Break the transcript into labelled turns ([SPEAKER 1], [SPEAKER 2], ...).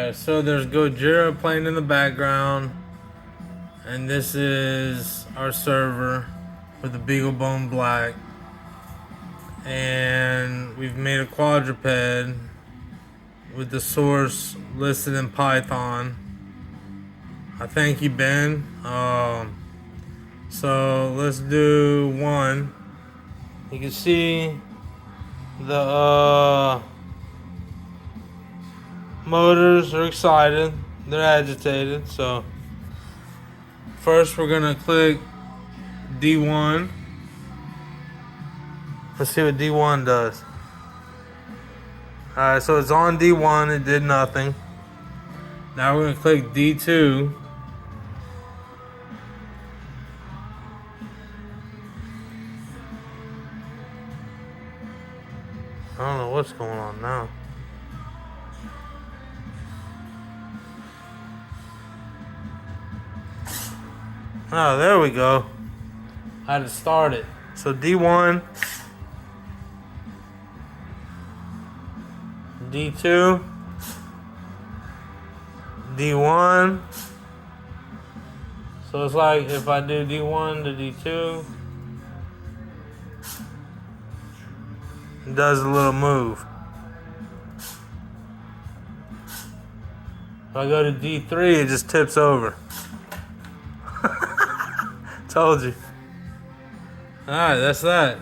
[SPEAKER 1] Alright, so there's Gojira playing in the background. And this is our server with the BeagleBone Black. And we've made a quadruped with the source listed in Python. I thank you, Ben. So let's do one. You can see the motors are excited. They're agitated. So first we're gonna click D1. Let's see what D1 does. Alright, so it's on D1, it did nothing. Now we're gonna click D2. I don't know what's going on now. Oh, there we go. I had to start it. So D1, D2, D1. So it's like if I do D1 to D2, it does a little move. If I go to D3, it just tips over. Told you. Alright, that's that.